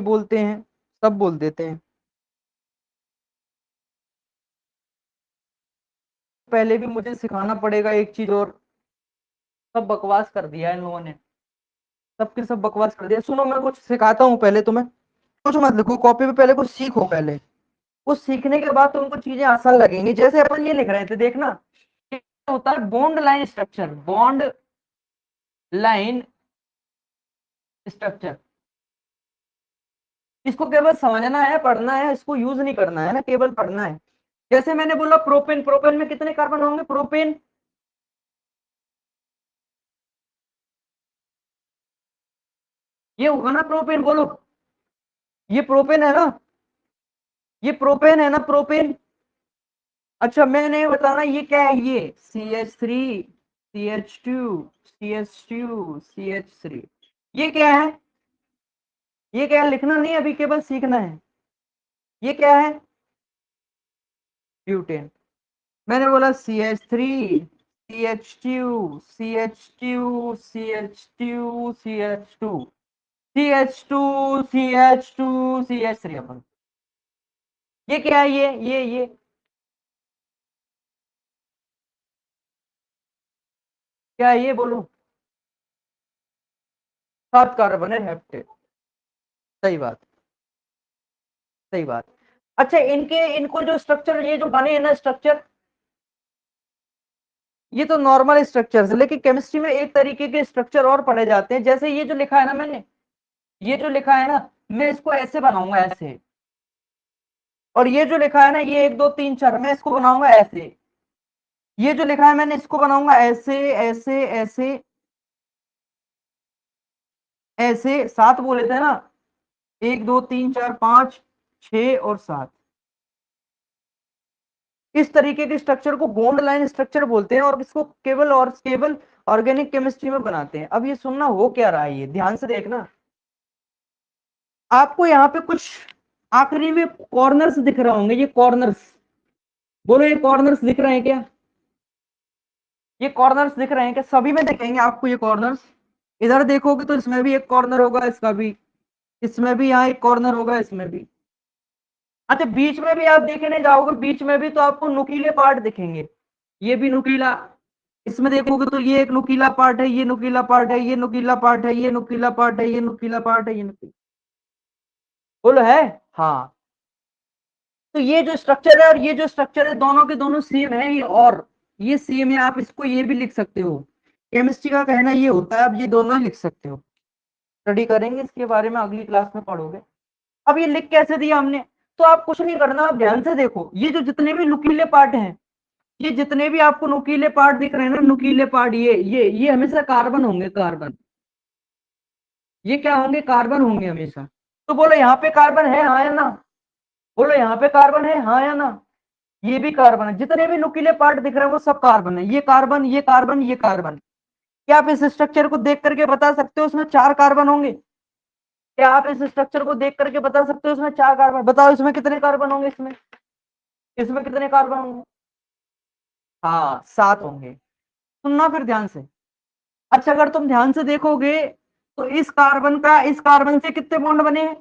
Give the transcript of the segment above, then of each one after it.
बोलते हैं, सब बोल देते हैं। पहले भी मुझे सिखाना पड़ेगा एक चीज और, सब बकवास कर दिया इन लोगों ने, सबके सब बकवास कर दिया। सुनो मैं कुछ सिखाता हूँ पहले तुम्हें, कुछ मत लिखो कॉपी पे, पहले कुछ सीखो पहले। कुछ सीखने के बाद तुमको चीजें आसान लगेंगी। जैसे अपन ये लिख रहे थे देखना, ये होता है bond line structure, bond line structure. इसको केवल समझना है, पढ़ना है, इसको यूज नहीं करना है ना, केवल पढ़ना है। जैसे मैंने बोला प्रोपेन, प्रोपेन में कितने कार्बन होंगे, प्रोपेन ये होगा ना, प्रोपेन बोलो, ये प्रोपेन है ना, ये प्रोपेन है ना, प्रोपेन। अच्छा मैंने बताना ये क्या है, ये CH3 CH2 CH2 CH3, ये क्या है, ये क्या है, लिखना नहीं अभी, केवल सीखना है। ये क्या है, ब्यूटेन। मैंने बोला CH3 CH2 CH2 CH2 CH2 CH2 CH2 CH3 अपन, ये क्या है, ये क्या है, ये बोलो। 7 कार्बन है, हेप्टेन। सही बात, सही बात। अच्छा इनके, इनको जो स्ट्रक्चर ये जो बने हैं ना स्ट्रक्चर, ये तो नॉर्मल स्ट्रक्चर है, लेकिन केमिस्ट्री में एक तरीके के स्ट्रक्चर और पढ़े जाते हैं। जैसे ये जो लिखा है ना मैंने, ये जो लिखा है ना, मैं इसको ऐसे बनाऊंगा ऐसे, और ये जो लिखा है ना, ये 1 2 3 4, मैं इसको बनाऊंगा ऐसे। ये जो लिखा है मैंने इसको बनाऊंगा ऐसे ऐसे ऐसे ऐसे। 7 बोले थे ना, 1 2 3 4 5 6 और 7। इस तरीके के स्ट्रक्चर को बॉन्ड लाइन स्ट्रक्चर बोलते हैं, और इसको केवल ऑर्गेनिक केमिस्ट्री में बनाते हैं। अब ये सुनना हो क्या रहा है, ये ध्यान से देखना। आपको यहाँ पे कुछ आखिरी में कॉर्नर्स दिख रहे होंगे, ये कॉर्नर्स, बोलो ये कॉर्नर्स दिख रहे हैं क्या, ये कॉर्नर्स दिख रहे हैं क्या, सभी में दिखेंगे आपको ये कॉर्नर्स। इधर देखोगे तो इसमें भी एक कॉर्नर होगा, इसका भी, इसमें भी, यहाँ एक कॉर्नर होगा, इसमें भी। अच्छा बीच में भी आप देखने जाओगे, बीच में भी तो आपको नुकीले पार्ट दिखेंगे, ये भी नुकीला। इसमें देखोगे तो ये एक नुकीला पार्ट है, ये नुकीला पार्ट है, ये नुकीला पार्ट है, ये नुकीला पार्ट है, ये नुकीला पार्ट है, ये नुकीला, बोलो है। हाँ, तो ये जो स्ट्रक्चर है और ये जो स्ट्रक्चर है, दोनों के दोनों सेम है ये, और ये सेम है। आप इसको ये भी लिख सकते हो, केमिस्ट्री का कहना ये होता है, आप ये दोनों ही लिख सकते हो। स्टडी करेंगे इसके बारे में, अगली क्लास में पढ़ोगे। अब ये लिख कैसे दिया हमने, तो आप कुछ नहीं करना, आप ध्यान से देखो, ये जो जितने भी नुकीले पार्ट हैं, ये जितने भी आपको नुकीले पार्ट दिख रहे हैं ना, नुकीले पार्ट, ये हमेशा कार्बन होंगे, कार्बन। ये क्या होंगे, कार्बन होंगे हमेशा। तो बोलो यहाँ पे कार्बन है, हाँ या ना, बोलो यहाँ पे कार्बन है, हाँ या ना। ये भी कार्बन है, जितने भी नुकीले पार्ट दिख रहे हैं वो सब कार्बन है, ये कार्बन, ये कार्बन, ये कार्बन। क्या आप इस स्ट्रक्चर को देख करके बता सकते हो उसमें 4 कार्बन होंगे, क्या आप इस स्ट्रक्चर को देख करके बता सकते हो इसमें 4 कार्बन, बताओ इसमें कितने कार्बन होंगे, इसमें, इसमें कितने कार्बन होंगे। हाँ 7 होंगे। सुनना फिर ध्यान से। अच्छा अगर तुम ध्यान से देखोगे तो इस कार्बन का इस कार्बन से कितने बॉन्ड बने हैं,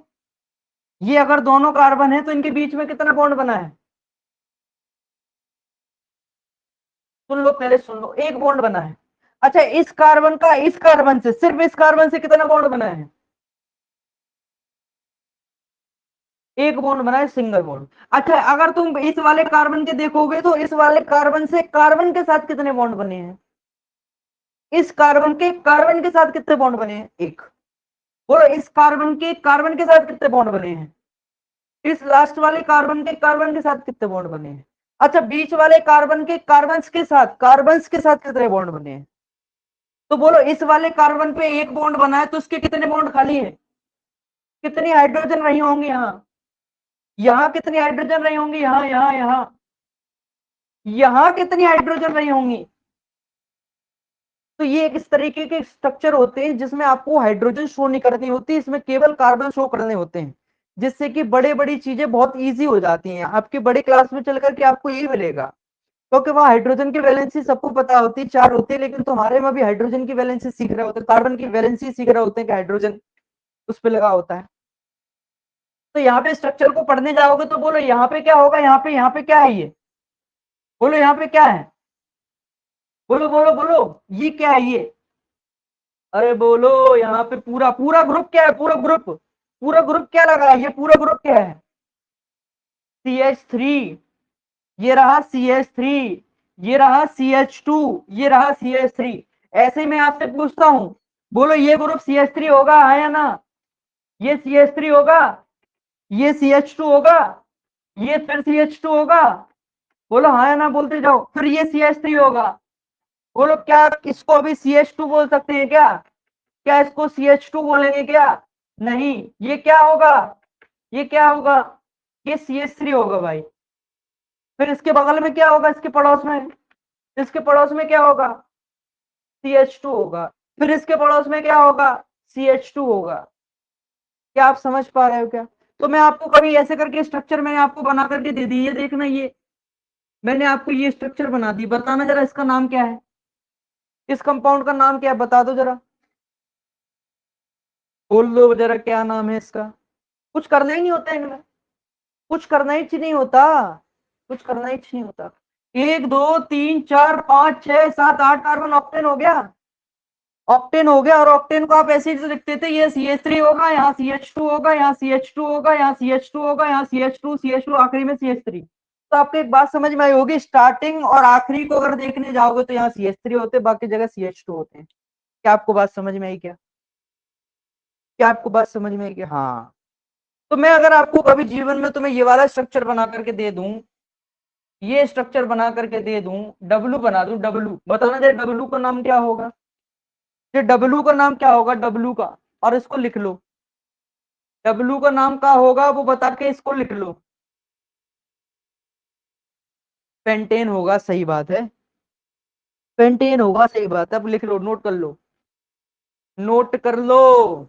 ये अगर दोनों कार्बन है तो इनके बीच में कितना बॉन्ड बना है, सुन लो पहले, सुन लो, एक बॉन्ड बना है। अच्छा इस कार्बन का इस कार्बन से, सिर्फ इस कार्बन से कितना बॉन्ड बना है, एक बॉन्ड बना है, सिंगल बॉन्ड। अच्छा अगर तुम इस वाले कार्बन के देखोगे तो इस वाले कार्बन से कार्बन के साथ कितने बॉन्ड बने हैं, इस कार्बन के साथ कितने बॉन्ड बने हैं, एक। बोलो इस कार्बन के साथ कितने बॉन्ड बने हैं, इस लास्ट वाले कार्बन के साथ कितने बॉन्ड बने हैं। अच्छा बीच वाले कार्बन के कार्बन्स के साथ कितने बॉन्ड बने हैं। तो बोलो इस वाले कार्बन पे एक बॉन्ड बना है तो उसके कितने बॉन्ड खाली है, कितनी हाइड्रोजन रही होंगी यहाँ, यहाँ कितनी हाइड्रोजन रही होंगी, यहाँ कितनी हाइड्रोजन रही होंगी। तो ये एक इस तरीके के स्ट्रक्चर होते हैं जिसमें आपको हाइड्रोजन शो नहीं करनी होती, इसमें केवल कार्बन शो करने होते हैं, जिससे कि बड़े बड़ी चीजें बहुत इजी हो जाती हैं। आपके बड़े क्लास में चल करके आपको यही मिलेगा, क्योंकि वहां हाइड्रोजन की वैलेंसी सबको पता होती है, 4 होती है, लेकिन तुम्हारे में भी हाइड्रोजन की वैलेंसी सीख रहे होते हैं, कार्बन की वैलेंसी सीख रहे होते हैं कि हाइड्रोजन उस पर लगा होता है। तो यहाँ पे स्ट्रक्चर को पढ़ने जाओगे तो बोलो यहाँ पे क्या होगा, यहाँ पे क्या है ये, बोलो यहाँ पे क्या है, बोलो बोलो बोलो, ये क्या है ये, अरे बोलो यहाँ पे पूरा पूरा ग्रुप क्या है, पूरा ग्रुप, पूरा ग्रुप क्या लगा है, ये पूरा ग्रुप क्या है, CH3, ये रहा CH3, ये रहा CH2, ये रहा CH3। ऐसे ही मैं आपसे पूछता हूं, बोलो ये ग्रुप CH3 होगा, हाँ या ना, ये CH3 होगा, ये CH2 होगा, ये फिर CH2 होगा, बोलो हाँ या ना बोलते जाओ, फिर ये CH3 होगा, बोलो क्या इसको अभी CH2 बोल सकते हैं क्या, क्या इसको CH2 बोलेंगे क्या, नहीं, ये क्या होगा, ये क्या होगा, ये CH3 होगा भाई। फिर इसके बगल में क्या होगा, इसके पड़ोस में, इसके पड़ोस में क्या होगा, CH2 होगा, फिर इसके पड़ोस में क्या होगा, CH2 होगा। क्या आप समझ पा रहे हो क्या, तो मैं आपको कभी ऐसे करके स्ट्रक्चर मैंने आपको बना करके दे दी, ये देखना, ये मैंने आपको ये स्ट्रक्चर बना दी, बताना जरा इसका नाम क्या है, इस कंपाउंड का नाम क्या है, बता दो जरा, बोल दो जरा क्या नाम है इसका, कुछ करना ही नहीं होता इनमें, कुछ करना ही नहीं होता, कुछ करना ही नहीं होता। 1 2 3 4 5 6 7 8 कार्बन ऑक्टेन हो गया, ऑक्टेन हो गया, और ऑक्टेन को आप ऐसे ही लिखते थे, ये CH3 होगा, यहाँ CH2 होगा, यहाँ CH2 होगा, यहाँ CH2 होगा, यहाँ CH2 आखिरी में CH3। तो आपको एक बात समझ में आई होगी, स्टार्टिंग और आखिरी को अगर देखने जाओगे तो यहाँ CH3 होते, बाकी जगह CH2 होते हैं। क्या आपको बात समझ में आई क्या, क्या आपको बात समझ में आई क्या, हाँ। तो मैं अगर आपको कभी जीवन में तुम्हें ये वाला स्ट्रक्चर बना करके दे दूं, ये स्ट्रक्चर बना करके दे दूं, डब्लू बना दूं, डब्लू, बताना जरा डब्लू का नाम क्या होगा, ये डब्लू का नाम क्या होगा, डब्लू का, और इसको लिख लो, डब्लू का नाम क्या होगा वो बता के इसको लिख लो, पेंटेन होगा, सही बात है, पेंटेन होगा, सही बात है, अब लिख लो, नोट कर लो, नोट कर लो।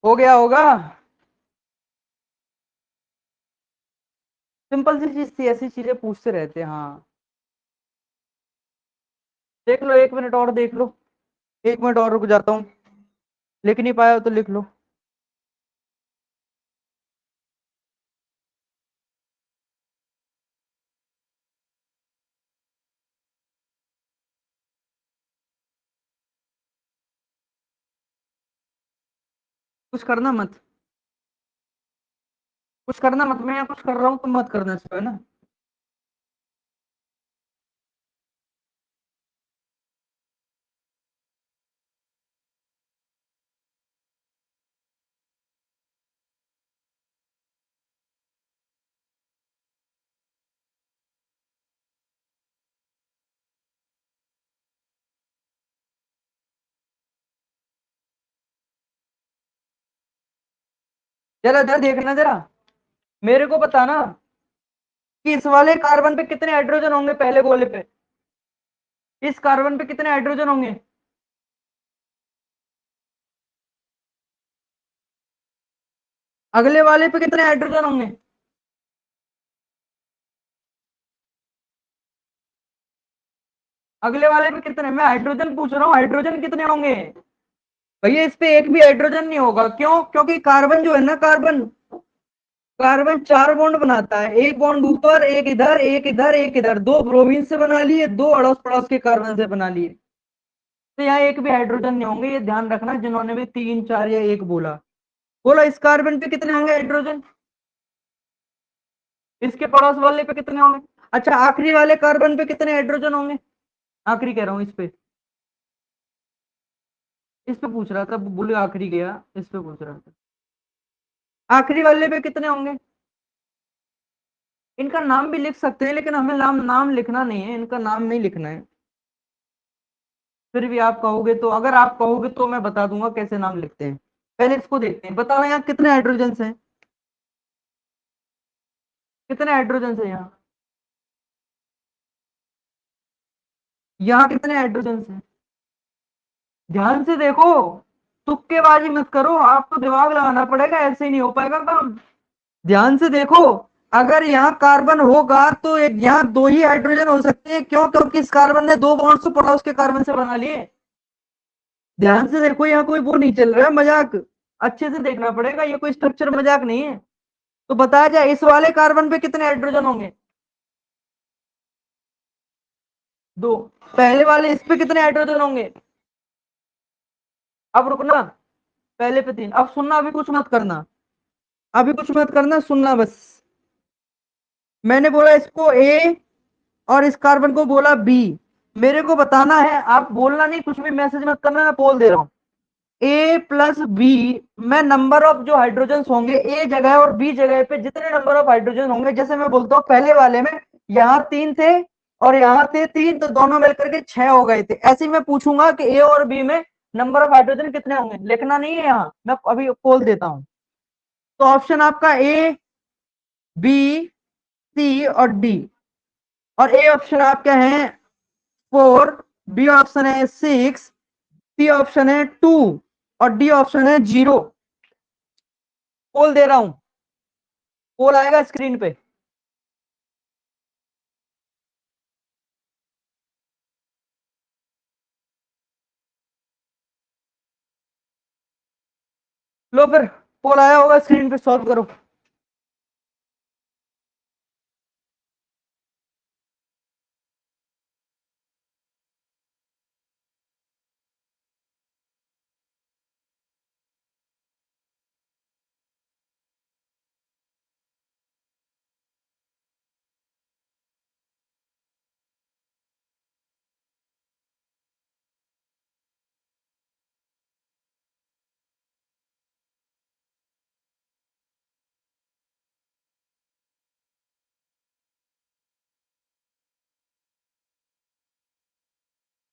हो गया होगा। सिंपल सी चीज थी, ऐसी चीजें पूछते रहते हैं। हाँ देख लो, 1 मिनट और देख लो। 1 मिनट और रुक जाता हूँ। लिख नहीं पाया हो तो लिख लो। कुछ करना मत, कुछ करना मत, मैं यहाँ कुछ कर रहा हूँ तुम मत करना इसको, है ना। जरा जरा देखना जरा, मेरे को बताना कि इस वाले कार्बन पे कितने हाइड्रोजन होंगे पहले गोले पे। इस कार्बन पे कितने हाइड्रोजन होंगे। अगले वाले पे कितने हाइड्रोजन होंगे। अगले वाले पे कितने, मैं हाइड्रोजन पूछ रहा हूँ, हाइड्रोजन कितने होंगे। भैया इस पे एक भी हाइड्रोजन नहीं होगा, क्यों, क्योंकि कार्बन जो है ना, कार्बन, कार्बन 4 बॉन्ड बनाता है। एक बॉन्ड ऊपर, एक इधर, एक इधर, एक इधर, दो ब्रोमीन से बना लिए, दो अड़ोस पड़ोस के कार्बन से बना लिए। तो यहाँ एक भी हाइड्रोजन नहीं होंगे, ये ध्यान रखना, जिन्होंने भी 3 4 या 1 बोला। बोला इस कार्बन पे कितने होंगे हाइड्रोजन, इसके पड़ोस वाले पे कितने होंगे। अच्छा आखिरी वाले कार्बन पे कितने हाइड्रोजन होंगे। आखिरी कह रहा हूँ, इस पे पूछ रहा था, बोले आखिरी गया, इस पे पूछ रहा था। आखिरी वाले पे कितने होंगे। इनका नाम भी लिख सकते हैं, लेकिन हमें नाम नाम लिखना नहीं है, इनका नाम नहीं लिखना है। फिर भी आप कहोगे तो, अगर आप कहोगे तो मैं बता दूंगा कैसे नाम लिखते हैं। पहले इसको देखते हैं, बताओ यहाँ कितने हाइड्रोजन हैं। कितने हाइड्रोजन हैं यहाँ। यहाँ कितने हाइड्रोजन हैं। ध्यान से देखो, तुक्केबाजी मत करो, आपको दिमाग लगाना पड़ेगा, ऐसे ही नहीं हो पाएगा काम। ध्यान से देखो, अगर यहाँ कार्बन होगा तो एक यहाँ दो ही हाइड्रोजन हो सकते हैं, क्यों, क्योंकि इस कार्बन ने दो बॉन्ड्स तो पड़ोस के कार्बन से बना लिए। ध्यान से देखो, यहाँ कोई वो नहीं चल रहा है मजाक, अच्छे से देखना पड़ेगा, ये कोई स्ट्रक्चर मजाक नहीं है। तो बताया जाए इस वाले कार्बन पे कितने हाइड्रोजन होंगे। दो। पहले वाले इस पे कितने हाइड्रोजन होंगे। अब रुकना, पहले पे 3। अब सुनना, अभी कुछ मत करना, अभी कुछ मत करना, सुनना बस। मैंने बोला इसको ए, और इस कार्बन को बोला बी। मेरे को बताना है, आप बोलना नहीं, कुछ भी मैसेज मत करना, मैं बोल दे रहा हूँ। ए प्लस बी में नंबर ऑफ जो हाइड्रोजन होंगे ए जगह और बी जगह पे, जितने नंबर ऑफ हाइड्रोजन होंगे, जैसे मैं बोलता हूँ पहले वाले में यहाँ 3 थे और यहाँ थे 3, तो दोनों मिलकर के 6 हो गए थे। ऐसे ही मैं पूछूंगा कि ए और बी में नंबर ऑफ हाइड्रोजन कितने होंगे, लिखना नहीं है यहाँ, मैं अभी खोल देता हूँ। तो ऑप्शन आपका ए, बी, सी और डी। और ए ऑप्शन आपका है 4, बी ऑप्शन है 6, सी ऑप्शन है 2 और डी ऑप्शन है 0। खोल दे रहा हूं, पोल आएगा स्क्रीन पे। लो फिर, पोल आया होगा स्क्रीन पे, सॉल्व करो।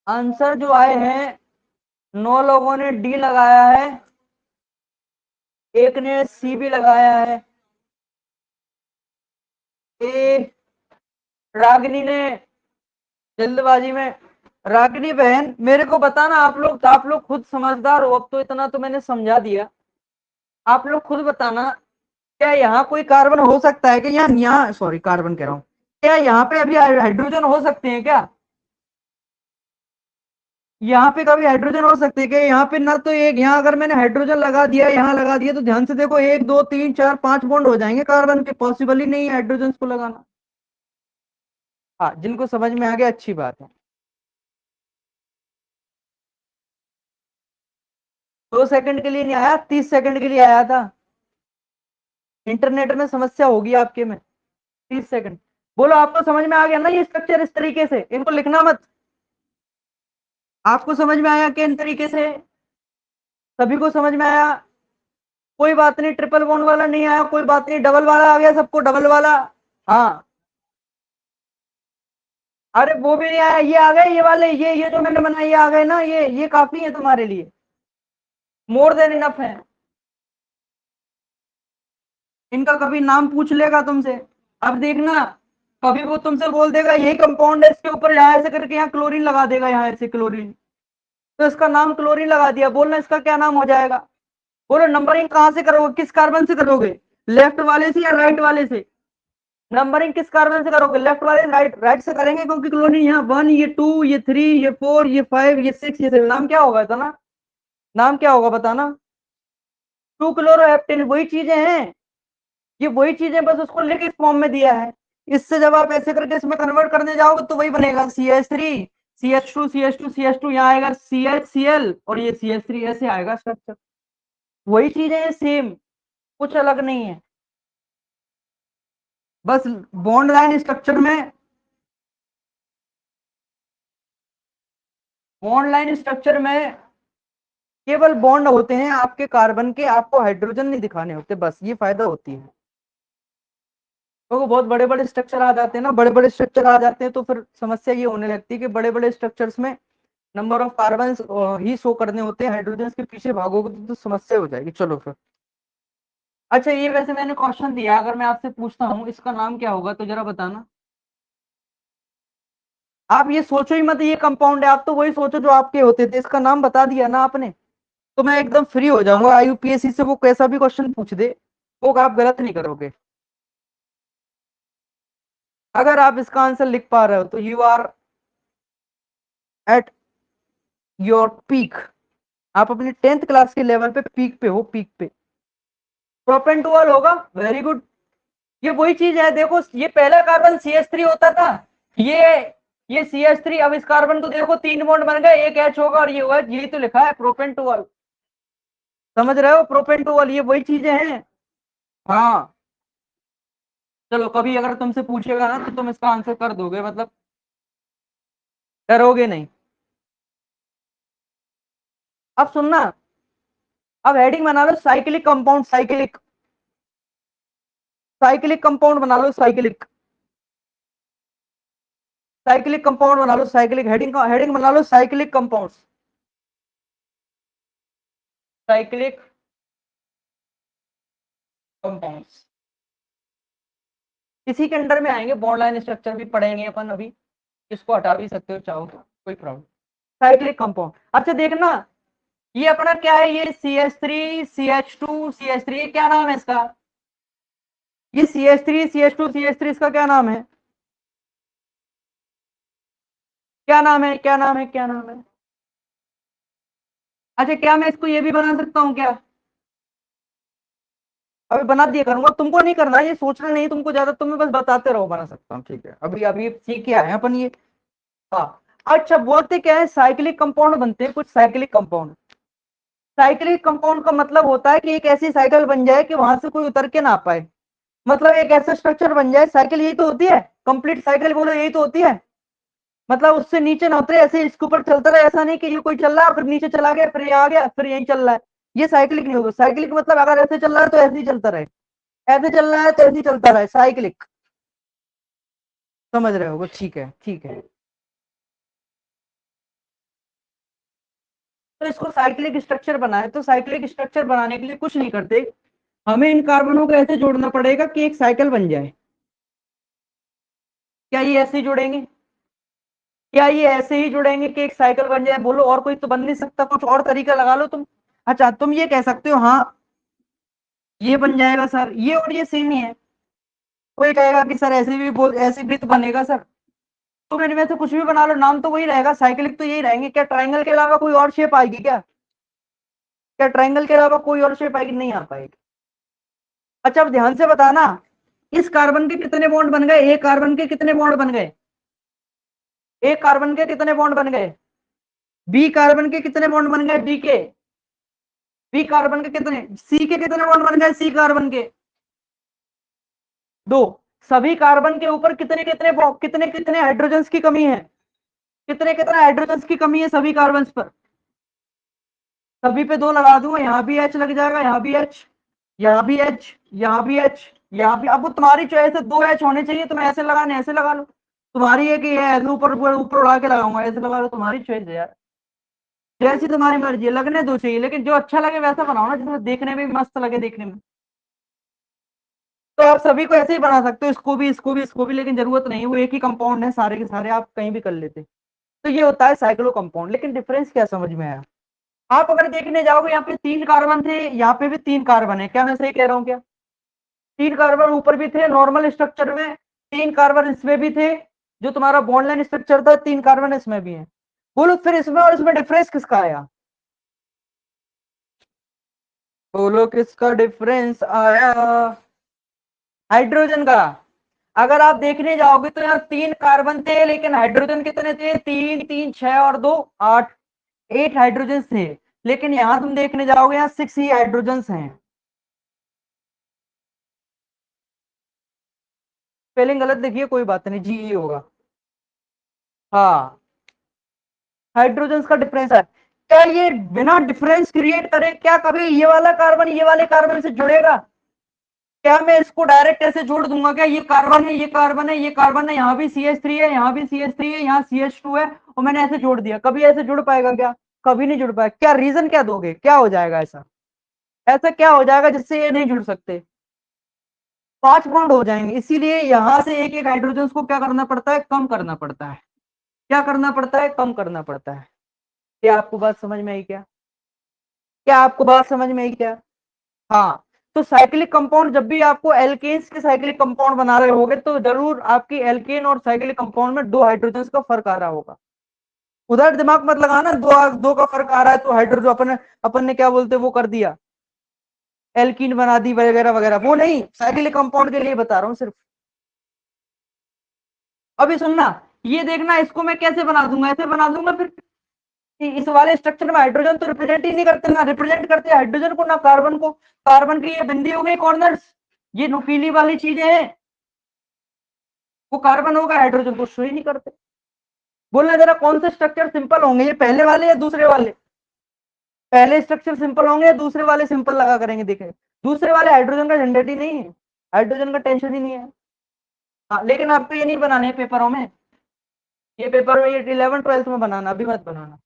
आंसर जो आए हैं, 9 लोगों ने डी लगाया है, एक ने सी भी लगाया है। ए, रागिनी ने जल्दबाजी में, रागिनी बहन मेरे को बताना, आप लोग खुद समझदार हो, अब तो इतना तो मैंने समझा दिया। आप लोग खुद बताना, क्या यहाँ कोई कार्बन हो सकता है कि यहाँ सॉरी कार्बन कह रहा हूँ, क्या यहाँ पे अभी हाइड्रोजन हो सकते हैं क्या? यहाँ पे कभी हाइड्रोजन हो सकते हैं क्या? यहाँ पे ना तो एक, यहाँ अगर मैंने हाइड्रोजन लगा दिया, यहाँ लगा दिया, तो ध्यान से देखो, 1 2 3 4 5 बॉन्ड हो जाएंगे कार्बन के, पॉसिबल ही नहीं है हाइड्रोजन को लगाना। हाँ, जिनको समझ में आ गया अच्छी बात है। 2 सेकंड के लिए नहीं आया, 30 सेकंड के लिए आया था। इंटरनेट में समस्या होगी आपके में। 30 सेकंड। बोलो, आपको समझ में आ गया ना ये स्ट्रक्चर? इस तरीके से इनको लिखना मत। आपको समझ में आया कि इन तरीके से सभी को समझ में आया? कोई बात नहीं, ट्रिपल बॉन्ड वाला नहीं आया, कोई बात नहीं, डबल वाला आ गया सबको, डबल वाला। हाँ, अरे वो भी नहीं आया, ये आ गए, ये वाले, ये जो मैंने बनाए ये आ गए ना, ये काफी है तुम्हारे लिए, मोर देन इनफ है। इनका कभी नाम पूछ लेगा तुमसे, अब देखना, कभी वो तुमसे बोल देगा यही कंपाउंड है, इसके ऊपर यहाँ ऐसे करके यहाँ क्लोरीन लगा देगा, यहाँ ऐसे क्लोरीन, तो इसका नाम क्लोरीन लगा दिया, बोलना इसका क्या नाम हो जाएगा? बोलो, नंबरिंग कहाँ से करोगे, किस कार्बन से करोगे, लेफ्ट वाले से या राइट वाले से? नंबरिंग किस कार्बन से करोगे, लेफ्ट वाले राइट? राइट से करेंगे, क्योंकि क्लोरीन यहाँ 1, ये 2, ये 3, ये 4, ये 5, ये 6, ये 7, नाम क्या होगा इतना? नाम क्या होगा बताना? 2 क्लोरोहेप्टेन, वही चीजें हैं, ये वही चीजें, बस उसको लिख इस फॉर्म में दिया है। इससे जब आप ऐसे करके इसमें कन्वर्ट करने जाओगे तो वही बनेगा, CH3 CH2 CH2 CH2, यहाँ आएगा CHCl, और ये CH3, ऐसे आएगा स्ट्रक्चर। वही चीजें हैं सेम, कुछ अलग नहीं है, बस बॉन्ड लाइन स्ट्रक्चर में, बॉन्ड लाइन स्ट्रक्चर में केवल बॉन्ड होते हैं आपके कार्बन के, आपको हाइड्रोजन नहीं दिखाने होते, बस ये फायदा होती है। तो बहुत बड़े बड़े स्ट्रक्चर आ जाते हैं ना, बड़े बड़े स्ट्रक्चर आ जाते हैं तो फिर समस्या ये होने लगती है कि बड़े बड़े स्ट्रक्चर्स में number of carbon he show करने होते हैं, हाइड्रोजन के पीछे भागोगे तो समस्या हो जाएगी। चलो फिर, अच्छा ये वैसे मैंने क्वेश्चन दिया, अगर मैं आपसे पूछता हूँ इसका नाम क्या होगा तो जरा बताना। आप ये सोचो ही मत ये कंपाउंड है, आप तो वही सोचो जो आपके होते थे, इसका नाम बता दिया ना आपने, तो मैं एकदम फ्री हो जाऊंगा, IUPAC से वो कैसा भी क्वेश्चन पूछ दे, वो आप गलत नहीं करोगे। अगर आप इसका आंसर लिख पा रहे हो तो you are at your peak, आप अपनी 10th क्लास के लेवल पे पीक पे हो, पीक पे। प्रोपेंटुअल होगा, वेरी गुड, ये वही चीज है, देखो ये पहला कार्बन CH3 होता था, ये ये CH3, अब इस कार्बन को देखो 3 बॉन्ड बन गए, एक H होगा और ये होगा, यही तो लिखा है प्रोपेंटुअल, समझ रहे हो? प्रोपेंटुअल, ये वही चीजें हैं। हाँ, चलो कभी अगर तुमसे पूछेगा ना तो तुम इसका आंसर कर दोगे, मतलब डरोगे नहीं। अब सुनना, अब हेडिंग बना लो cyclic compound, cyclic, cyclic compound बना लो, साइक्लिक, साइक्लिक कंपाउंड बना लो, साइक्लिक, हेडिंग हेडिंग बना लो साइक्लिक कंपाउंड्स, साइक्लिक कंपाउंड्स, इसी के अंडर में आएंगे, बॉन्ड लाइन स्ट्रक्चर भी पढ़ेंगे अपन अभी, इसको हटा भी सकते हो चाहो तो, कोई प्रॉब्लम। साइक्लिक कंपाउंड, अच्छा देखना, ये अपना क्या है, ये CH3 CH2 CH3, ये क्या नाम है इसका? ये CH3 CH2 CH3, इसका क्या नाम है? क्या नाम है, क्या नाम है, क्या नाम है? अच्छा, क्या मैं इसको ये भी बना सकता हूँ क्या? अभी बना दिया करूंगा, तुमको नहीं करना, ये सोचना नहीं तुमको ज्यादा, तुम्हें बस बताते रहो, बना सकता हूँ, ठीक है, अभी अभी सीख के आए हैं अपन ये। हाँ, अच्छा बोलते क्या है, साइक्लिक कंपाउंड बनते हैं कुछ साइक्लिक कंपाउंड। साइक्लिक कंपाउंड का मतलब होता है कि एक ऐसी साइकिल बन जाए कि वहां से कोई उतर के ना पाए, मतलब एक ऐसा स्ट्रक्चर बन जाए, साइकिल यही तो होती है, कंप्लीट साइकिल बोलो यही तो होती है, मतलब उससे नीचे ना उतरे, ऐसे इसके ऊपर चलता रहे, ऐसा नहीं कि ये कोई चल रहा है फिर नीचे चला गया फिर यहाँ आ गया फिर यहीं चल रहा है, ये साइक्लिक नहीं होगा। साइक्लिक मतलब अगर ऐसे चल रहा है तो ऐसे ही चलता रहे, ऐसे चल रहा है तो ऐसे ही चलता रहे, साइक्लिक, समझ रहे हो? ठीक है, ठीक है, तो इसको साइक्लिक स्ट्रक्चर बनाए, तो साइक्लिक स्ट्रक्चर बनाने के लिए कुछ नहीं करते, हमें इन कार्बनों को ऐसे जोड़ना पड़ेगा कि एक साइकिल बन जाए। क्या ये ऐसे ही जुड़ेंगे? क्या ये ऐसे ही जुड़ेंगे कि एक साइकिल बन जाए? बोलो, और कोई तो बन नहीं सकता, कुछ और तरीका लगा लो तुम। अच्छा तुम ये कह सकते हो, हाँ ये बन जाएगा सर, ये और ये सेम ही है। कोई कहेगा कि सर ऐसे भी ऐसे भी तो बनेगा सर, तो मैंने वैसे कुछ भी बना लो, नाम तो वही रहेगा, साइक्लिक तो यही रहेंगे। क्या ट्राइंगल के अलावा कोई और शेप आएगी क्या? क्या ट्राइंगल के अलावा कोई और शेप आएगी? नहीं आ पाएगी। अच्छा अब ध्यान से बताना, इस कार्बन के कितने बॉन्ड बन गए? एक कार्बन के कितने बॉन्ड बन गए? एक कार्बन के कितने बॉन्ड बन गए? बी कार्बन के कितने बॉन्ड बन गए? बी कार्बन के कितने? सी के कितने बॉन्ड बन गए? सी कार्बन के दो। सभी कार्बन के ऊपर कितने कितने कितने कितने हाइड्रोजन्स की कमी है? कितने कितने हाइड्रोजन्स की कमी है सभी कार्बन पर? सभी पे दो लगा दूंगा, यहाँ भी एच लग जाएगा, यहाँ भी एच, यहाँ भी एच, यहाँ भी एच, यहाँ भी। अब वो तुम्हारी चॉइस है, दो एच होने चाहिए, तुम ऐसे लगाने ऐसे लगा लो, तुम्हारी है कि ऐसे ऊपर ऊपर ऊपर उड़ा के लगाऊंगा ऐसे लगा लो, तुम्हारी चॉइस है यार, जैसी तुम्हारी मर्जी है, लगने दो चाहिए, लेकिन जो अच्छा लगे वैसा बनाओ ना, जिसमें देखने में भी मस्त लगे देखने में। तो आप सभी को ऐसे ही बना सकते हो, इसको भी इसको भी इसको भी, लेकिन जरूरत नहीं, वो एक ही कंपाउंड है, सारे के सारे आप कहीं भी कर लेते। तो ये होता है साइक्लो कंपाउंड। लेकिन डिफरेंस क्या समझ में आया? आप अगर देखने जाओगे, यहाँ पे 3 कार्बन थे, यहाँ पे भी 3 कार्बन है, क्या मैं सही कह रहा हूँ क्या? 3 कार्बन ऊपर भी थे नॉर्मल स्ट्रक्चर में, 3 कार्बन इसमें भी थे, जो तुम्हारा बॉन्डलाइन स्ट्रक्चर था, 3 कार्बन इसमें भी है। बोलो फिर इसमें और इसमें डिफरेंस किसका आया? बोलो किसका डिफरेंस आया? हाइड्रोजन का। अगर आप देखने जाओगे तो यहाँ 3 कार्बन थे, लेकिन हाइड्रोजन कितने थे? तीन तीन छह और दो आठ, 8 हाइड्रोजन थे। लेकिन यहाँ तुम देखने जाओगे, यहाँ 6 ही हाइड्रोजन हैं। स्पेलिंग गलत देखिए, कोई बात नहीं, जी होगा। हाँ, हाइड्रोजन का डिफरेंस है। क्या ये बिना डिफरेंस क्रिएट करे, क्या कभी ये वाला कार्बन ये वाले कार्बन से जुड़ेगा? क्या मैं इसको डायरेक्ट ऐसे जोड़ दूंगा? क्या ये कार्बन है, ये कार्बन है, ये कार्बन है, यहाँ भी CH3 है, यहाँ भी CH3 है, यहाँ CH2 है, और मैंने ऐसे जोड़ दिया, कभी ऐसे जुड़ पाएगा क्या? कभी नहीं जुड़ पाएगा। क्या रीजन क्या दोगे, क्या हो जाएगा ऐसा? ऐसा क्या हो जाएगा जिससे ये नहीं जुड़ सकते? 5 बॉन्ड हो जाएंगे, इसीलिए यहां से एक एक हाइड्रोजन को क्या करना पड़ता है? कम करना पड़ता है। क्या करना पड़ता है? कम करना पड़ता है। क्या आपको बात समझ में आई क्या? क्या आपको बात समझ में आई क्या? हाँ। तो साइक्लिक कंपाउंड, जब भी आपको एल्केन्स के साइक्लिक कंपाउंड बना रहे होगे, तो जरूर आपकी एल्केन और साइक्लिक कंपाउंड में 2 हाइड्रोजन का फर्क आ रहा होगा। उधर दिमाग मत लगाना, दो दो का फर्क आ रहा है तो हाइड्रोजन अपन अपन ने क्या बोलते वो कर दिया, एल्कीन बना दी वगैरह वगैरह, वो नहीं, साइक्लिक कंपाउंड के लिए बता रहा हूँ सिर्फ। अभी सुनना, ये देखना, इसको मैं कैसे बना दूंगा, ऐसे बना दूंगा फिर। इस वाले स्ट्रक्चर में हाइड्रोजन तो रिप्रेजेंट ही नहीं करते, ना रिप्रेजेंट करते हाइड्रोजन को ना कार्बन को। कार्बन की ये बिंदी हो गई कॉर्नर्स, ये नुकीली वाली चीजें हैं, वो कार्बन होगा, हाइड्रोजन को शो ही नहीं करते। बोलना जरा, कौन से स्ट्रक्चर सिंपल होंगे, ये पहले वाले या दूसरे वाले? पहले स्ट्रक्चर सिंपल होंगे या दूसरे वाले सिंपल लगा करेंगे? देखें, दूसरे वाले हाइड्रोजन का झंझट ही नहीं है, हाइड्रोजन का टेंशन ही नहीं है। हाँ, लेकिन आपको ये नहीं बनाने हैं पेपरों में, ये पेपर में, ये 11th 12th में बनाना, अभी मत बनाना।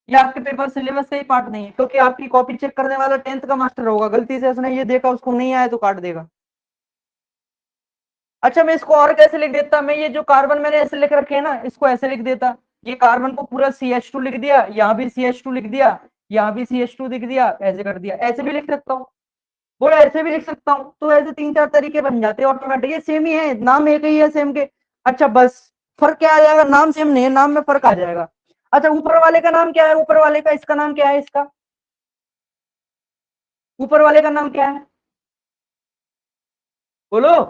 ये आपके पेपर सिलेबस का ही पार्ट नहीं है, क्योंकि आपकी कॉपी चेक करने वाला 10th का मास्टर होगा, गलती से उसने ये देखा, उसको नहीं आया तो काट देगा। अच्छा मैं इसको और कैसे लिख देता, मैं ये जो कार्बन मैंने ऐसे लिख रखे है ना, इसको ऐसे लिख देता, ये कार्बन को पूरा CH2 लिख दिया, यहाँ भी CH2 लिख दिया, यहाँ भी CH2 लिख दिया, ऐसे कर दिया, ऐसे भी लिख सकता हूँ, बोला ऐसे भी लिख सकता हूँ, तो ऐसे 3 4 तरीके बन जाते हैं ऑटोमेटिक, ये सेम ही है, नाम एक ही है सेम के। अच्छा बस, फर्क क्या आ जाएगा? नाम सेम नहीं है, नाम में फर्क आ जाएगा। अच्छा ऊपर वाले का नाम क्या है? ऊपर वाले का, इसका नाम क्या है? इसका ऊपर वाले का नाम क्या है? बोलो।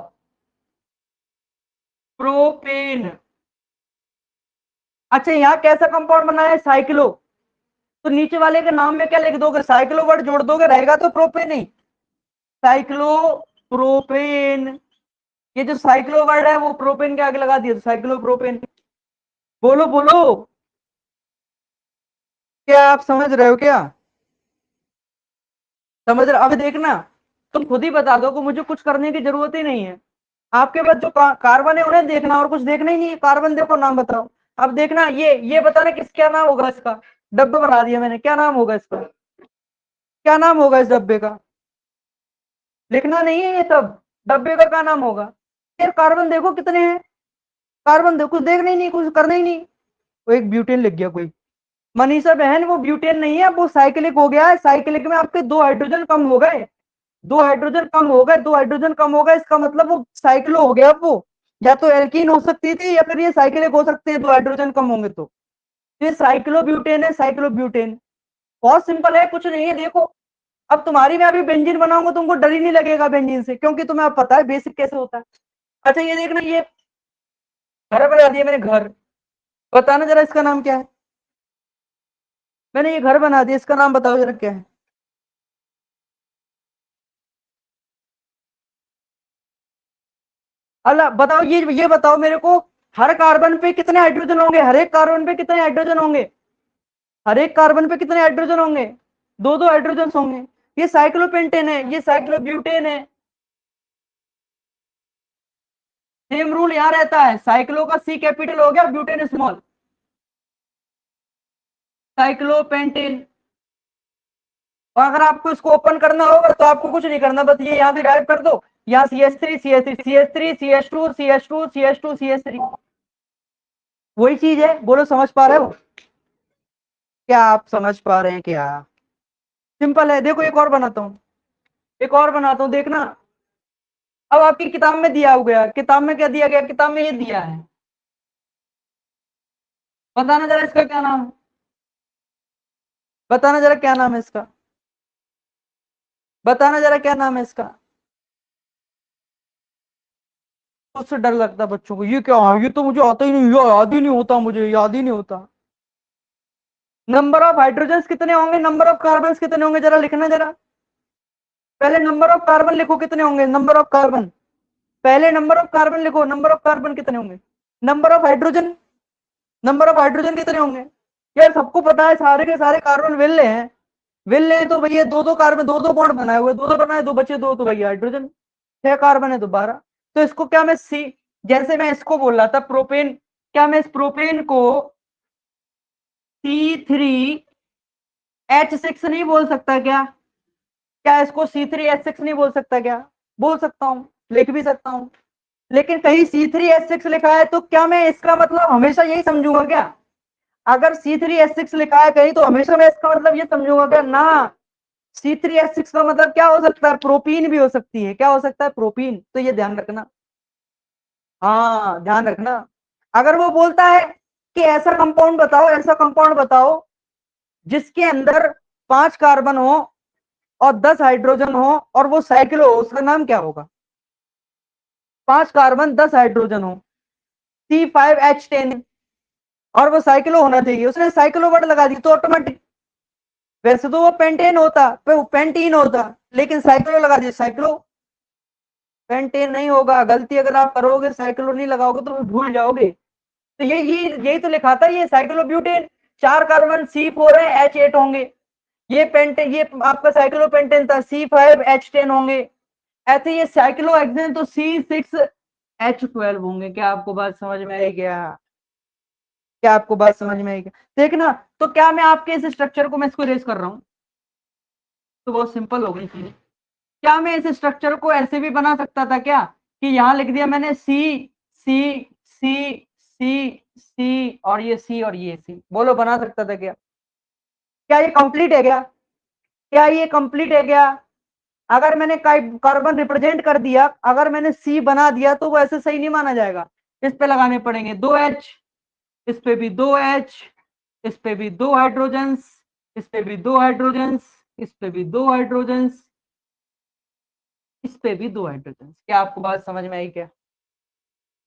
प्रोपेन। अच्छा यहाँ कैसा कंपाउंड बना है? साइक्लो। तो नीचे वाले के नाम में क्या लिख दोगे? साइक्लो वर्ड जोड़ दोगे, रहेगा तो प्रोपेन ही, साइक्लो प्रोपेन। ये जो साइक्लो वर्ड है वो प्रोपेन के आगे लगा दिया, तो साइक्लो प्रोपेन। बोलो बोलो, क्या आप समझ रहे हो क्या? समझ रहे? अब देखना, तुम खुद ही बता दो कि मुझे कुछ करने की जरूरत ही नहीं है। आपके पास जो कार्बन है उन्हें देखना, और कुछ देखना ही नहीं है। कार्बन देखो, नाम बताओ। अब देखना, ये बताना किस क्या नाम होगा इसका। डब्बा बना दिया मैंने, क्या नाम होगा इसका? क्या नाम होगा इस डब्बे का? लिखना नहीं है ये सब, डब्बे का क्या नाम होगा? यार कार्बन देखो कितने हैं, कार्बन देखो, कुछ देखना ही नहीं, कुछ करना ही नहीं। वो एक ब्यूटेन लिख गया कोई। मनीषा बहन, वो ब्यूटेन नहीं है, वो साइक्लिक हो गया है, साइक्लिक में आपके 2 हाइड्रोजन कम हो गए। दो हाइड्रोजन कम हो गए, दो हाइड्रोजन कम हो गए, इसका मतलब वो साइक्लो हो गया। अब वो या तो एल्कीन हो सकती थी या फिर ये साइक्लिक हो सकते हैं, दो हाइड्रोजन कम होंगे तो ये साइक्लोब्यूटेन है, साइक्लोब्यूटेन। बहुत सिंपल है, कुछ नहीं है, देखो। अब तुम्हारी मैं अभी बेंजीन बनाऊंगा, तुमको डर ही नहीं लगेगा बेंजीन से, क्योंकि तुम्हें अब पता है बेसिक कैसे होता है। अच्छा ये देखना, ये घर बना दिया मैंने, घर। बताना जरा इसका नाम क्या है। मैंने ये घर बना दिया, इसका नाम बताओ जरा क्या है। अल्लाह बताओ, ये बताओ मेरे को, हर कार्बन पे कितने हाइड्रोजन होंगे, हर एक कार्बन पे कितने हाइड्रोजन होंगे, हर एक कार्बन पे कितने हाइड्रोजन होंगे, दो दो हाइड्रोजन होंगे। ये साइक्लोपेंटेन है, ये साइक्लोब्यूटेन है। सेम रूल यहां रहता है, साइक्लो का सी कैपिटल हो गया, ब्यूटेन स्मॉल। साइक्लोपेंटेन। और अगर आपको इसको ओपन करना होगा तो आपको कुछ नहीं करना, बस ये यहां से डायरेक्ट कर दो। यहाँ CH3 CH3 CH3 CH2 CH2 CH2 CH3, वही चीज है। बोलो समझ पा रहे हो? क्या आप समझ पा रहे हैं क्या? सिंपल है। देखो एक और बनाता हूँ, एक और बनाता हूँ, देखना। अब आपकी किताब में दिया हो गया, किताब में क्या दिया गया, किताब में ये दिया है। बताना जरा इसका क्या नाम है, बताना जरा क्या नाम है इसका, बताना जरा क्या नाम है इसका। उससे डर लगता है बच्चों को, ये क्या है, ये तो मुझे आता ही नहीं, ये याद ही नहीं होता, मुझे याद ही नहीं होता। नंबर ऑफ हाइड्रोजन कितने होंगे, नंबर ऑफ कार्बन कितने होंगे, जरा लिखना जरा। पहले नंबर ऑफ कार्बन लिखो, कितने होंगे नंबर ऑफ कार्बन। पहले नंबर ऑफ कार्बन लिखो, नंबर ऑफ कार्बन कितने होंगे। Number of hydrogen, number of hydrogen कितने होंगे। यार सबको पता है, सारे के सारे कार्बन विरले हैं। विरले हैं तो भैया दो दो कार्बन, दो दो बॉन्ड बनाए हुए, दो दो बनाए, दो बचे दो, तो भैया हाइड्रोजन। छह कार्बन है तो 12। तो इसको क्या मैं सी, जैसे मैं इसको बोल रहा था प्रोपेन, क्या मैं इस प्रोपेन को C3H6 नहीं बोल सकता क्या? क्या इसको C3H6 नहीं बोल सकता क्या? बोल सकता हूँ, लिख भी सकता हूँ। लेकिन कहीं C3H6 लिखा है तो क्या मैं इसका मतलब हमेशा यही समझूंगा क्या? अगर C3H6 लिखा है कहीं तो हमेशा मैं इसका मतलब ये समझूंगा क्या ना? C3H6 का मतलब क्या हो सकता है, प्रोपीन भी हो सकती है। क्या हो सकता है, प्रोपीन। तो ये ध्यान रखना। हाँ ध्यान रखना। अगर वो बोलता है कि ऐसा कंपाउंड बताओ, ऐसा कंपाउंड बताओ जिसके अंदर 5 कार्बन हो और 10 हाइड्रोजन हो और वो साइक्लो हो, उसका नाम क्या होगा? 5 कार्बन 10 हाइड्रोजन हो, C5H10, और वो साइक्लो होना चाहिए, उसने साइक्लो वर्ड लगा दी तो ऑटोमेटिक। वैसे तो वो पेंटेन होता, वो पेंटीन होता, लेकिन साइक्लो लगा दिया, साइक्लो। पेंटेन नहीं होगा, गलती अगर आप करोगे साइक्लो नहीं लगाओगे तो भूल जाओगे। तो यही तो लिखा था, ये साइक्लोब्यूटेन। 4 कार्बन C4 है, H8 होंगे। ये पेंटेन, ये आपका साइक्लोपेंटेन था, C5H10 होंगे। ऐसे ये साइक्लोहेक्सेन तो C6H12 होंगे। क्या आपको बात समझ में आई क्या? क्या आपको बात समझ में आई क्या? देखना। तो क्या मैं आपके इस स्ट्रक्चर को मैं इसको रेस कर रहा हूँ, तो बहुत सिंपल हो गई चीज। क्या मैं इस स्ट्रक्चर को ऐसे भी बना सकता था क्या, कि यहां लिख दिया मैंने सी और ये सी और ये सी। बोलो बना सकता था क्या? क्या ये कंप्लीट है क्या? क्या ये कंप्लीट है क्या? अगर मैंने कार्बन रिप्रेजेंट कर दिया, अगर मैंने सी बना दिया तो वो ऐसे सही नहीं माना जाएगा। इस पे लगाने पड़ेंगे 2H, इस पे भी 2H, इस पे भी 2 हाइड्रोजन्स, इस पे भी 2 हाइड्रोजन्स, इस पे भी 2 हाइड्रोजन्स, इस पे भी 2 हाइड्रोजन्स। क्या आपको बात समझ में आई क्या?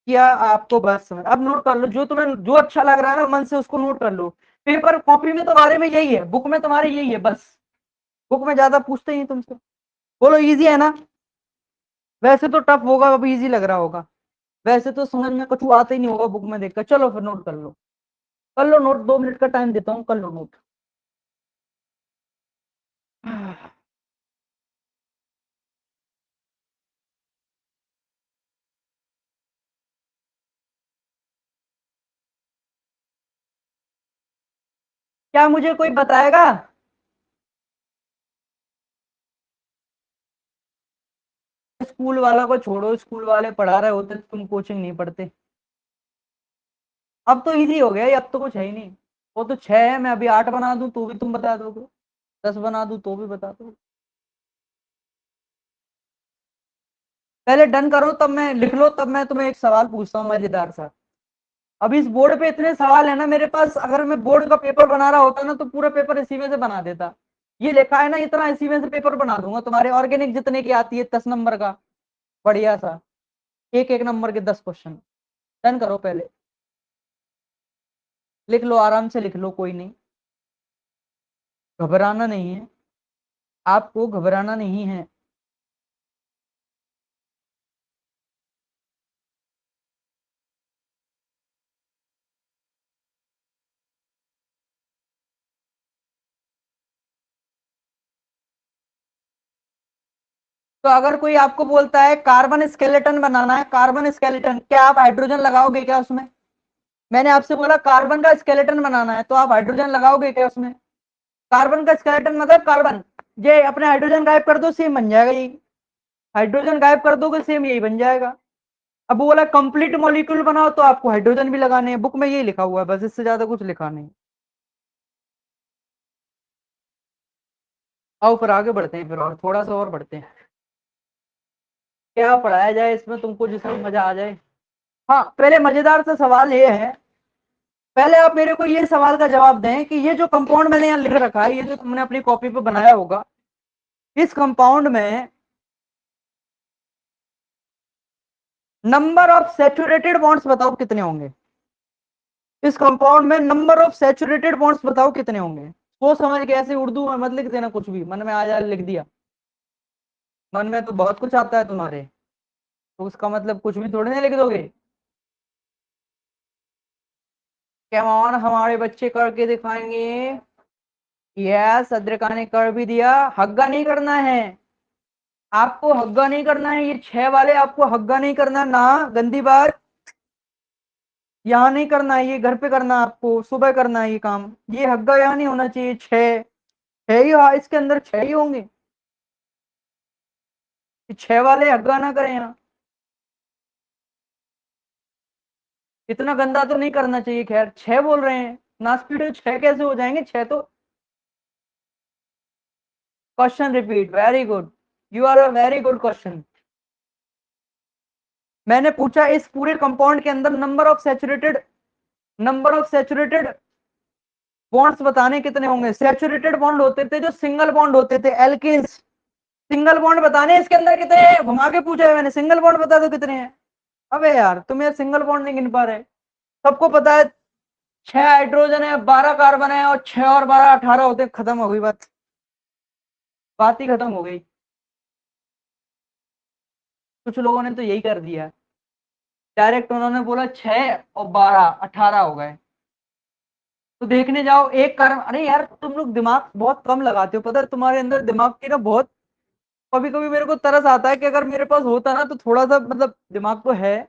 क्या आपको बात समझ, अब नोट कर लो, जो तुम्हें जो अच्छा लग रहा है ना मन से उसको नोट कर लो। पेपर कॉपी में तुम्हारे में यही है, बुक में तुम्हारे यही है बस। बुक में ज्यादा पूछते ही तुमसे। बोलो इजी है ना? वैसे तो टफ होगा, अब इजी लग रहा होगा। वैसे तो समझ में कुछ आता ही नहीं होगा बुक में देखकर। चलो फिर नोट कर लो, कर लो नोट, 2 मिनट का टाइम देता हूँ, कर लो नोट। क्या मुझे कोई बताएगा? स्कूल वाला को छोड़ो, स्कूल वाले पढ़ा रहे होते, तुम कोचिंग नहीं पढ़ते। अब तो इजी हो गया, अब तो कुछ है ही नहीं। वो तो 6 है, मैं अभी 8 बना दूं तो भी तुम बता दोगे, 10 बना दूं तो भी बता दोगे। पहले डन करो, तब मैं लिख लो, तब मैं तुम्हें एक सवाल पूछता हूँ मजेदार सा। अभी इस बोर्ड पे इतने सवाल है ना मेरे पास, अगर मैं बोर्ड का पेपर बना रहा होता ना तो पूरा पेपर इसी में से बना देता। ये लिखा है ना, इतना इसी में से पेपर बना दूंगा तुम्हारे ऑर्गेनिक जितने की आती है 10 नंबर का, बढ़िया सा, एक एक नंबर के 10 क्वेश्चन। डन करो पहले, लिख लो आराम से लिख लो, कोई नहीं, घबराना नहीं है, आपको घबराना नहीं है। तो अगर कोई आपको बोलता है कार्बन स्केलेटन बनाना है, कार्बन स्केलेटन, क्या आप हाइड्रोजन लगाओगे क्या उसमें? मैंने आपसे बोला कार्बन का स्केलेटन बनाना है, तो आप हाइड्रोजन लगाओगे क्या उसमें? कार्बन का स्केलेटन मतलब कार्बन, ये अपने हाइड्रोजन गायब कर दो, सेम बन जाएगा यही। हाइड्रोजन गायब कर दोगे, सेम यही बन जाएगा। अब वो बोला कंप्लीट मॉलिक्यूल बनाओ, तो आपको हाइड्रोजन भी लगाने हैं, बुक में यही लिखा हुआ है, बस इससे ज्यादा कुछ लिखा नहीं। आओ फिर आगे बढ़ते हैं, फिर और थोड़ा सा और बढ़ते हैं, क्या पढ़ाया जाए इसमें तुमको जिसमें मजा आ जाए। हाँ, पहले मजेदार सा सवाल ये है, पहले आप मेरे को ये सवाल का जवाब दें कि ये जो कंपाउंड मैंने यहाँ लिख रखा है, ये जो तुमने अपनी कॉपी पे बनाया होगा, इस कंपाउंड में नंबर ऑफ सैचुरेटेड बॉन्ड्स बताओ कितने होंगे? इस कंपाउंड में नंबर ऑफ सैचुरेटेड बॉन्ड्स बताओ कितने होंगे? सोच समझ के, ऐसे उर्दू में मत लिख देना, कुछ भी मन में आ जाए लिख दिया। मन में तो बहुत कुछ आता है तुम्हारे, तो उसका मतलब कुछ भी थोड़ी ना लिख दोगे। कैमॉन, हमारे बच्चे करके दिखाएंगे। यस, अद्रिका ने कर भी दिया। हग्गा नहीं करना है, आपको हग्गा नहीं करना है, ये 6 वाले आपको हग्गा नहीं करना ना, गंदी बात। यहाँ नहीं करना है, ये घर पे करना है, आपको सुबह करना है ये काम, ये हग्गा यहाँ नहीं होना चाहिए। 6 है ही, हाँ इसके अंदर 6 ही होंगे, 6 वाले हग्गा ना करें यहाँ। इतना गंदा तो नहीं करना चाहिए, खैर 6 बोल रहे हैं, नास्पीडो 6 कैसे हो जाएंगे? 6 तो। Question repeat, very good, you are a very good question. मैंने पूछा इस पूरे कंपाउंड के अंदर नंबर ऑफ सैचुरेटेड बॉन्ड्स बताने कितने होंगे? सैचुरेटेड बॉन्ड होते थे जो सिंगल बॉन्ड होते थे, एल्किन्स, सिंगल बॉन्ड बताने इसके अंदर कितने हैं? घुमा के पूछा है मैंने, सिंगल बॉन्ड बता दो कितने हैं। अबे यार, तुम यार सिंगल बॉन्ड नहीं गिन पा रहे। सबको पता है 6 हाइड्रोजन है, 12 कार्बन है, और 6 और 12 18 होते, खत्म हो गई बात, बात ही खत्म हो गई। कुछ लोगों ने तो यही कर दिया, डायरेक्ट उन्होंने बोला 6 और 12 18 हो गए। तो देखने जाओ एक कार्बन, अरे यार तुम लोग दिमाग बहुत कम लगाते हो, पता है तुम्हारे अंदर दिमाग की ना बहुत, कभी कभी मेरे को तरस आता है कि अगर मेरे पास होता ना तो थोड़ा सा, मतलब दिमाग तो है,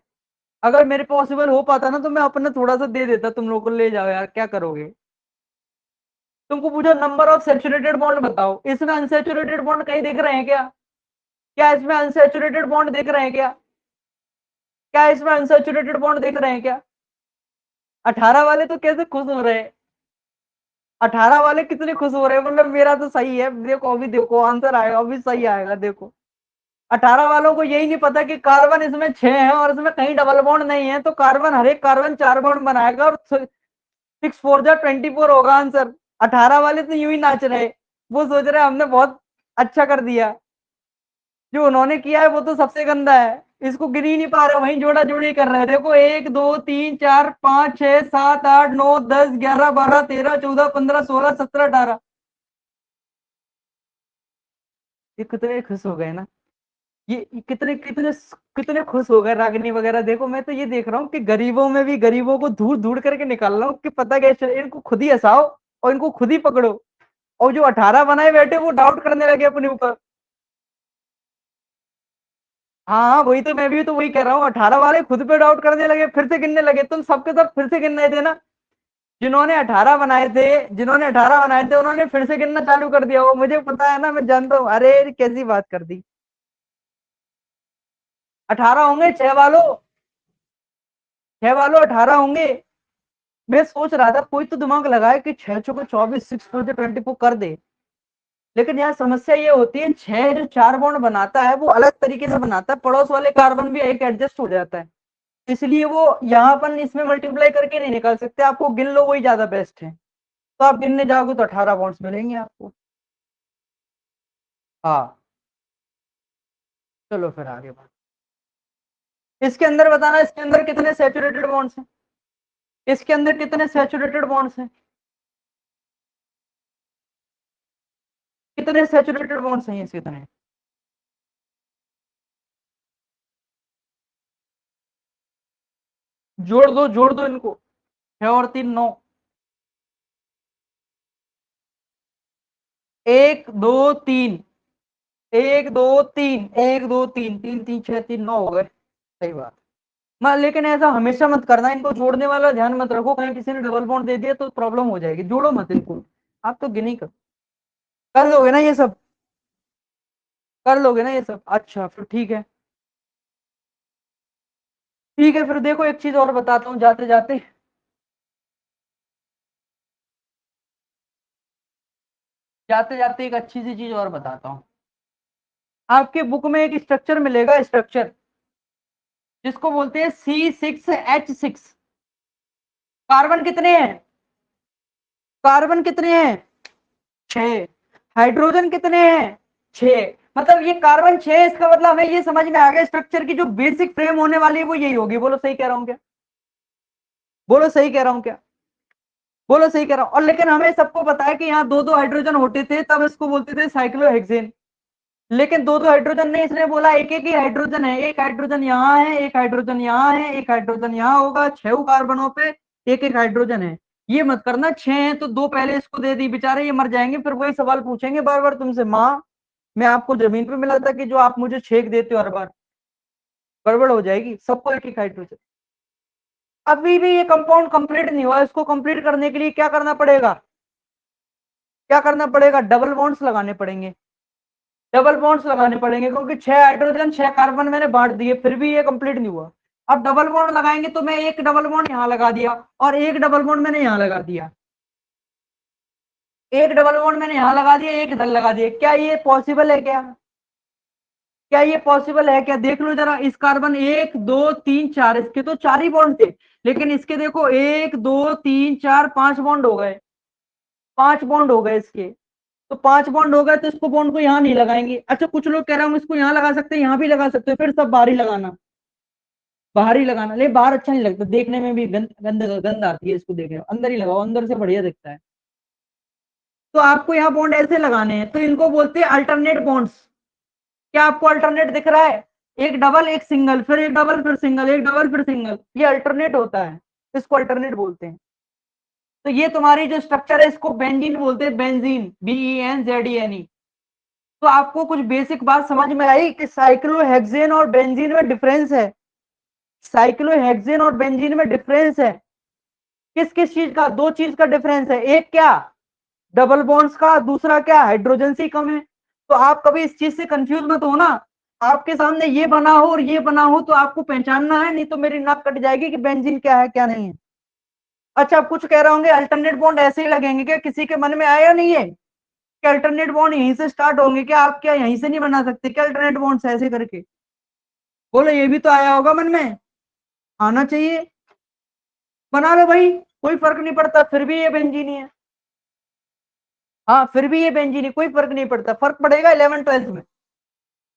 अगर मेरे पॉसिबल हो पाता ना तो मैं अपना थोड़ा सा दे देता तुम लोग को, ले जाओ यार, क्या करोगे? तुमको पूछा नंबर ऑफ सैचुरेटेड बॉन्ड बताओ, इसमें अनसैचुरेटेड बॉन्ड कहीं दिख रहे हैं क्या? क्या इसमें अनसैचुरेटेड बॉन्ड दिख रहे हैं क्या? क्या इसमें अनसैचुरेटेड बॉन्ड दिख रहे हैं क्या? 18 वाले तो कैसे खुश हो रहे हैं? 18 वाले कितने खुश हो रहे हैं, मतलब मेरा तो सही है, देखो अभी देखो आंसर आएगा, अभी सही आएगा देखो। 18 वालों को यही नहीं पता कि कार्बन इसमें 6 है और इसमें कहीं डबल बॉन्ड नहीं है, तो कार्बन, हर एक कार्बन 4 बॉन्ड बनाएगा, और 6 4 जा 24 होगा आंसर। 18 वाले तो यूं ही नाच रहे, वो सोच रहे हमने बहुत अच्छा कर दिया, जो उन्होंने किया है वो तो सबसे गंदा है, इसको गिन ही नहीं पा रहे, वहीं जोड़ा जोड़ी कर रहे हैं। देखो 1 2 3 4 5 6 7 8 9 10 11 12 13 14 15 16 17 18, ये कितने खुश हो गए ना, ये कितने कितने कितने खुश हो गए रागिनी वगैरह। देखो मैं तो ये देख रहा हूँ कि गरीबों में भी गरीबों को ढूंढ ढूंढ करके निकाल रहा हूँ कि पता कैसे, इनको खुद ही हंसाओ और इनको खुद ही पकड़ो, और जो 18 बनाए बैठे वो डाउट करने लगे अपने ऊपर। हाँ हाँ, वही तो मैं भी तो वही कह रहा हूँ, 18 वाले खुद पे डाउट करने लगे, फिर से गिनने लगे, तुम सबके सब फिर से गिन रहे थे ना, जिन्होंने 18 बनाए थे उन्होंने फिर से गिनना चालू कर दिया, वो मुझे पता है ना, मैं जानता हूँ, अरे कैसी बात कर दी। 18 होंगे 6 वालों, 6 वालों 18 होंगे। मैं सोच रहा था कोई तो दिमाग लगाए कि 6 6 को 24, 6 4 24 कर दे, लेकिन यहाँ समस्या ये होती है, 6 जो 4 बॉन्ड बनाता है वो अलग तरीके से बनाता है, पड़ोस वाले कार्बन भी एक एडजस्ट हो जाता है, इसलिए वो यहाँ अपन इसमें मल्टीप्लाई करके नहीं निकाल सकते, आपको गिन लो वही ज्यादा बेस्ट है। तो आप गिनने जाओगे तो 18 बॉन्ड्स मिलेंगे आपको। हाँ, चलो फिर आगे बात। इसके अंदर बताना, इसके अंदर कितने सैचुरेटेड बॉन्ड्स हैं, इसके अंदर कितने सैचुरेटेड बॉन्ड्स हैं, कितने सैचुरेटेड बॉन्ड्स हैं इसके कितने? जोड़ दो इनको, 6 और 3 9, 1 2 3, 1 2 3, 1 2 3, 3 3 6 3 9 हो गए, सही बात। लेकिन ऐसा हमेशा मत करना, इनको जोड़ने वाला ध्यान मत रखो, कहीं किसी ने डबल बॉन्ड दे दिया तो प्रॉब्लम हो जाएगी, जोड़ो मत इनको, आप तो गिनी कर लोगे ना ये सब, कर लोगे ना ये सब, अच्छा फिर ठीक है। ठीक है फिर देखो, एक चीज और बताता हूँ जाते जाते, जाते जाते एक अच्छी सी चीज और बताता हूँ। आपके बुक में एक स्ट्रक्चर मिलेगा, स्ट्रक्चर जिसको बोलते हैं C6H6। कार्बन कितने हैं, कार्बन कितने हैं, 6। हाइड्रोजन कितने हैं, 6। मतलब ये कार्बन 6, इसका मतलब हमें ये समझ में आ गया स्ट्रक्चर की जो बेसिक फ्रेम होने वाली है वो यही होगी। बोलो सही कह रहा हूँ क्या, बोलो सही कह रहा हूँ क्या, बोलो सही कह रहा हूँ। और लेकिन हमें सबको पता है कि यहाँ दो दो हाइड्रोजन होते थे, तब इसको बोलते थे साइक्लोहेक्सेन। लेकिन दो दो हाइड्रोजन नहीं, इसने बोला एक एक ही हाइड्रोजन है, एक हाइड्रोजन यहाँ है, एक हाइड्रोजन यहाँ है, एक हाइड्रोजन यहाँ होगा, 6 कार्बनों पे एक एक हाइड्रोजन है। ये मत करना 6 है तो 2 पहले इसको दे दी, बेचारे ये मर जाएंगे, फिर वही सवाल पूछेंगे बार बार तुमसे, माँ मैं आपको जमीन पे मिला था कि जो आप मुझे छेक देते हो हर बार, गड़बड़ हो जाएगी, सबको एक एक हाइड्रोजन। अभी भी ये कंपाउंड कंप्लीट नहीं हुआ, इसको कंप्लीट करने के लिए क्या करना पड़ेगा, क्या करना पड़ेगा, डबल बॉन्ड्स लगाने पड़ेंगे, डबल बॉन्ड्स लगाने पड़ेंगे, क्योंकि 6 हाइड्रोजन 6 कार्बन मैंने बांट दिए, फिर भी ये कंप्लीट नहीं हुआ। अब डबल बॉन्ड लगाएंगे तो मैं एक डबल बॉन्ड यहाँ लगा दिया और एक डबल बॉन्ड मैंने यहाँ लगा दिया, एक डबल बॉन्ड मैंने यहाँ लगा दिया, एक इधर लगा दिया, क्या ये पॉसिबल है क्या, क्या ये पॉसिबल है क्या, देख लो जरा, इस कार्बन 1 2 3 4, इसके तो 4 ही बॉन्ड थे, लेकिन इसके देखो 1 2 3 4 5 बॉन्ड हो गए, 5 बॉन्ड हो गए इसके। तो 5 बॉन्ड हो गए तो इसको बॉन्ड को यहाँ नहीं लगाएंगे। अच्छा कुछ लोग कह रहे हैं इसको यहाँ लगा सकते हैं, यहाँ भी लगा सकते हैं, फिर सब बाहर ही लगाना, बाहर ही लगाना, लेकिन बाहर अच्छा नहीं लगता देखने में भी, गंद आती है इसको देखने में, अंदर ही लगाओ, अंदर से बढ़िया दिखता है। तो आपको यहाँ बॉन्ड ऐसे लगाने हैं, तो इनको बोलते हैं अल्टरनेट बॉन्ड्स। क्या आपको अल्टरनेट दिख रहा है, एक डबल एक सिंगल, फिर एक डबल फिर सिंगल, एक डबल फिर सिंगल, ये अल्टरनेट होता है, इसको अल्टरनेट बोलते हैं। तो ये तुम्हारी जो स्ट्रक्चर है इसको बेंजीन बोलते हैं, बेंजीन, BENZENE। तो आपको कुछ बेसिक बात समझ में आई कि साइक्लोहेक्सेन और बेंजीन में डिफरेंस है, साइक्लोहेक्सेन और बेंजीन में डिफरेंस है, किस किस चीज का, दो चीज का डिफरेंस है, एक क्या, डबल बॉन्ड्स का, दूसरा क्या, हाइड्रोजन से कम है। तो आप कभी इस चीज से कंफ्यूज मत हो ना, आपके सामने ये बना हो और ये बना हो तो आपको पहचानना है, नहीं तो मेरी नाक कट जाएगी कि बेंजीन क्या है क्या नहीं है। अच्छा आप कुछ कह रहे होंगे अल्टरनेट बॉन्ड ऐसे ही लगेंगे क्या, किसी के मन में आया नहीं है कि अल्टरनेट बॉन्ड यहीं से स्टार्ट होंगे क्या, आप क्या यहीं से नहीं बना सकते क्या अल्टरनेट बॉन्ड ऐसे करके, बोलो ये भी तो आया होगा मन में, आना चाहिए, बना लो भाई, कोई फर्क नहीं पड़ता, फिर भी ये बेंजीन ही है। हाँ फिर भी ये बेंजीन है, कोई फर्क नहीं पड़ता, फर्क पड़ेगा 11 12 में,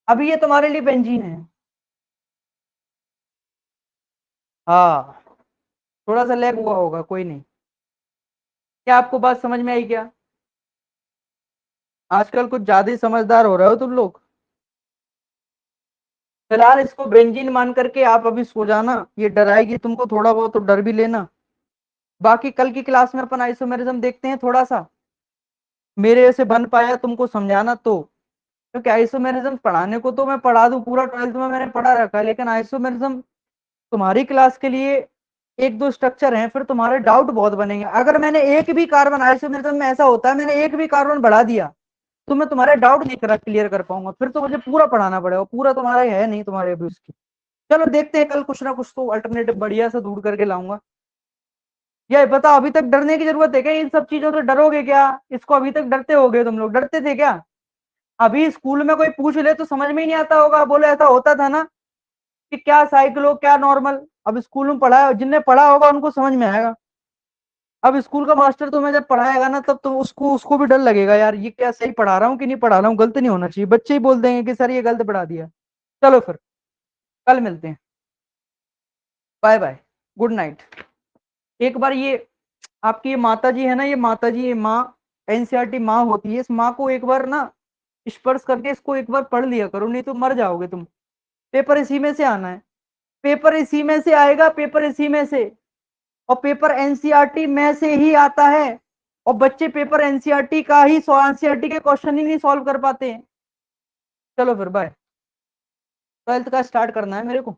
अभी ये तुम्हारे लिए बेंजीन है। हाँ थोड़ा सा लैग हुआ होगा, कोई नहीं। क्या आपको बात समझ में आई क्या, आजकल कुछ ज्यादा ही समझदार हो रहे हो तुम लोग। फिलहाल इसको बेंजीन मान करके आप अभी सो जाना, ये डराएगी तुमको थोड़ा बहुत तो डर भी लेना। बाकी कल की क्लास में अपन आइसोमेरिज्म देखते हैं थोड़ा सा, मेरे से बन पाया तुमको समझाना तो, क्योंकि आइसोमेरिज्म पढ़ाने को तो मैं पढ़ा दूं, पूरा 12th में मैंने पढ़ा रखा है, लेकिन आइसोमेरिज्म तुम्हारी क्लास के लिए एक दो स्ट्रक्चर हैं, फिर तुम्हारे डाउट बहुत बनेंगे। अगर मैंने एक भी कार्बन, आइसोमेरिज्म में ऐसा होता है मैंने एक भी कार्बन बढ़ा दिया तो मैं तुम्हारे डाउट नहीं करा क्लियर कर पाऊंगा, फिर तो मुझे पूरा पढ़ाना पड़ेगा, पूरा तुम्हारा है नहीं तुम्हारे अभी उसकी। चलो देखते हैं कल कुछ ना कुछ तो अल्टरनेटिव बढ़िया सा ढूंढ करके लाऊंगा। ये बताओ अभी तक डरने की जरूरत है क्या, इन सब चीजों से डरोगे क्या, इसको अभी तक डरते होगे तुम लोग, डरते थे क्या? अभी स्कूल में कोई पूछ ले तो समझ में ही नहीं आता होगा, बोले ऐसा होता था ना कि क्या साइक्लो क्या नॉर्मल। अब स्कूल में पढ़ा है, जिनने पढ़ा होगा उनको समझ में आएगा। अब स्कूल का मास्टर तुम्हें जब पढ़ाएगा ना, तब तो उसको उसको भी डर लगेगा, यार ये क्या सही पढ़ा रहा हूँ कि नहीं पढ़ा रहा हूँ, गलत नहीं होना चाहिए। बच्चे ही बोल देंगे कि सर ये गलत पढ़ा दिया। चलो फिर कल मिलते हैं। Bye bye. Good night. एक बार ये आपकी ये माता जी है ना, ये माता जी, ये माँ एनसीईआरटी माँ होती है, इस माँ को एक बार ना स्पर्श करके इसको एक बार पढ़ लिया करो, नहीं तो मर जाओगे तुम। पेपर इसी में से आना है। पेपर इसी में से आएगा, पेपर इसी में से। और पेपर एनसीईआरटी में से ही आता है। और बच्चे पेपर एनसीईआरटी का ही, एनसीईआरटी के क्वेश्चन ही नहीं सॉल्व कर पाते हैं। चलो फिर बाय। 12th का स्टार्ट करना है मेरे को।